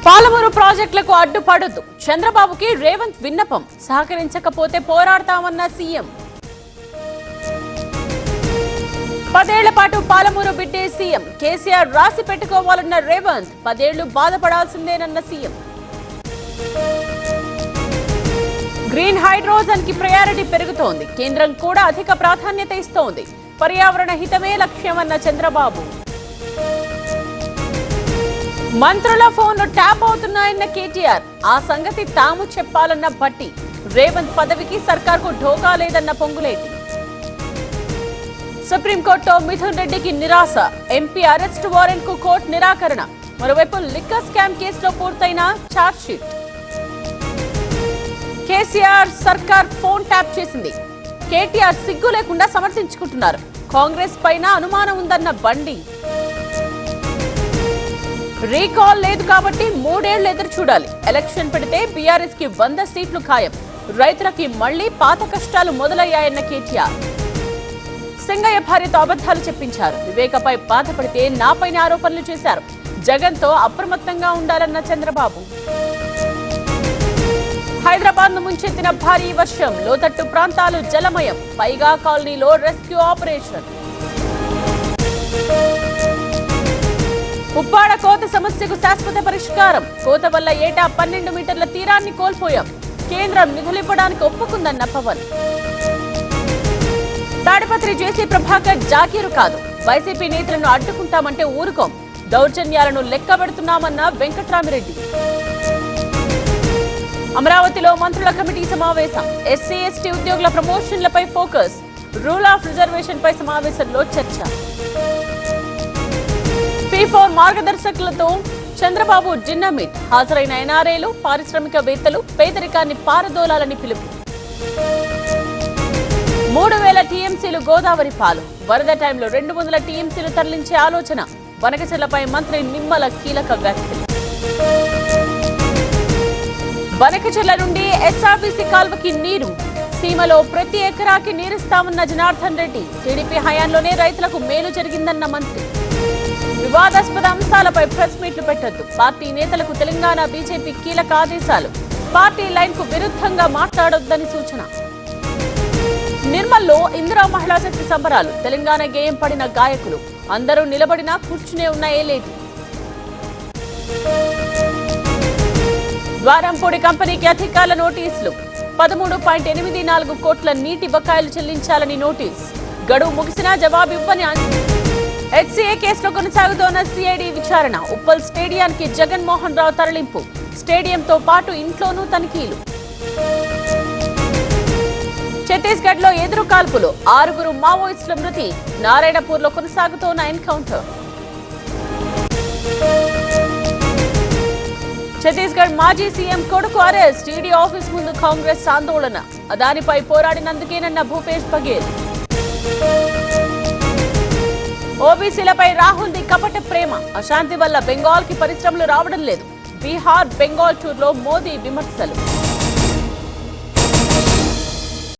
పాలమూరు ప్రాజెక్టులకు అడ్డుపడొద్దు చంద్రబాబుకి రేవంత్ విన్నపం సహకరించకపోతే పోరాడతామన్న సీఎం 10 ఏళ్ల పాటు పాలమూరు బిడ్డే సీఎం కేసీఆర్ రాసి పెట్టుకోవాలన్న రేవంత్ 10 ఏళ్లు బాధపడాల్సిందేనన్న సీఎం గ్రీన్ హైడ్రోజన్ కి ప్రయారిటీ పెరుగుతోంది కేంద్రం కూడా అధిక ప్రాధాన్యత ఇస్తోంది పర్యావరణ హితమే లక్ష్యమన్న చంద్రబాబు మంత్రుల ఫోన్లు ట్యాప్ అవుతున్నాయన్న కేటీఆర్ ఆ సంగతి తాము చెప్పాలన్న భట్టి రేవంత్ పదవికి సర్కార్కు ఢోకా లేదన్న పొంగులేటి సుప్రీంకోర్టులో మిథున్ రెడ్డికి నిరాశ ఎంపీ అరెస్ట్ వారెంట్ కు కోర్టు నిరాకరణ మరోవైపు లిక్కర్ స్కామ్ కేసులో పూర్తయిన ఛార్జ్షీట్ కేసీఆర్ సర్కార్ ఫోన్ ట్యాప్ చేసింది కేటీఆర్ సిగ్గు లేకుండా సమర్థించుకుంటున్నారు కాంగ్రెస్ పైన అనుమానం ఉందన్న బండి రీకాల్ లేదు కాబట్టి 3 ఏళ్లు ఎదురు చూడాలి ఎలక్షన్ పెడితే బీఆర్ఎస్ కి 100 సీట్లు ఖాయం రైతులకి మళ్లీ పాత కష్టాలు మొదలయ్యాయన్న కేటీఆర్ సింగయ్య భార్యతో అబద్ధాలు చెప్పించారు వివేకపై బాధపడితే నాపైన ఆరోపణలు చేశారు జగన్ తో అప్రమత్తంగా ఉండాలన్న చంద్రబాబు హైదరాబాద్ ను ముంచెత్తిన భారీ వర్షం లోతట్టు ప్రాంతాలు జలమయం పైగా కాలనీలో రెస్క్యూ ఆపరేషన్ ఉప్పాడ కోత సమస్యకు శాశ్వత పరిష్కారం కోత వల్ల ఏటా 12 మీటర్ల తీరాన్ని కోల్పోయాం కేంద్రం నిధులివ్వడానికి ఒప్పుకుందన్న పవన్ తాడిపత్రి జేసీ ప్రభాకర్ జాకీరు కాదు వైసీపీ నేతలను అడ్డుకుంటామంటే ఊరుకోం దౌర్జన్యాలను లెక్కబెడుతున్నామన్న వెంకట్రామిరెడ్డి అమరావతిలో మంత్రుల కమిటీ సమావేశం ఎస్సీ ఎస్టీ ఉద్యోగుల ప్రమోషన్లపై ఫోకస్ రూల్ ఆఫ్ రిజర్వేషన్ పై సమావేశంలో చర్చ P4 మార్గదర్శకులతో చంద్రబాబు డిన్నర్ మీట్ హాజరైన ఎన్ఆర్ఐలు పారిశ్రామికవేత్తలు పేదరికాన్ని పారదోలాలని పిలుపు 3000 టీఎంసీలు గోదావరి పాలు వరద టైంలో 200 టీఎంసీలు తరలించే ఆలోచన బనకచెర్లపై మంత్రి నిమ్మల కీలక వ్యాఖ్యలు బనకచెర్ల నుండి ఎస్ఆర్బీసీ కాల్వకి నీరు సీమలో ప్రతి ఎకరాకి నీరిస్తామన్న జనార్దన్ రెడ్డి టీడీపీ హయాంలోనే రైతులకు మేలు జరిగిందన్న మంత్రి వివాదాస్పద అంశాలపై ప్రెస్ మీట్లు పెట్టొద్దు పార్టీ నేతలకు తెలంగాణ బీజేపీ కీలక ఆదేశాలు పార్టీ లైన్ కు విరుద్ధంగా మాట్లాడొద్దని సూచన నిర్మల్లో ఇందిరా మహిళా శక్తి సంబరాలు తెలంగాణ గేయం పడిన గాయకులు అందరూ నిలబడినా కూర్చునే ఉన్న ఏలేటి ద్వారంపూడి కంపెనీకి అధికారుల నోటీసులు 13.84 కోట్ల నీటి బకాయిలు చెల్లించాలని నోటీస్ గడువు ముగిసినా జవాబు ఇవ్వని హెచ్సీఏ కేసులో కొనసాగుతోన్న సిఐడి విచారణ ఉప్పల్ స్టేడియానికి జగన్మోహన్ రావు తరలింపు స్టేడియంతో పాటు ఇంట్లోనూ తనిఖీలు ఛత్తీస్గఢ్ లో ఎదురు కాల్పులు 6 మావోయిస్టుల మృతి నారాయణపూర్ లో కొనసాగుతోన్న ఎన్కౌంటర్ ఛత్తీస్గఢ్ మాజీ సీఎం కొడుకు అరెస్ట్ ఈడీ ఆఫీస్ ముందు కాంగ్రెస్ ఆందోళన అదానిపై పోరాడినందుకేనన్న భూపేష్ బఘేల్ ఓబీసీలపై రాహుల్ ది కపట ప్రేమ అశాంతి వల్ల బెంగాల్ కి పరిశ్రమలు రావడం లేదు బీహార్ బెంగాల్ టూర్ లో మోదీ విమర్శలు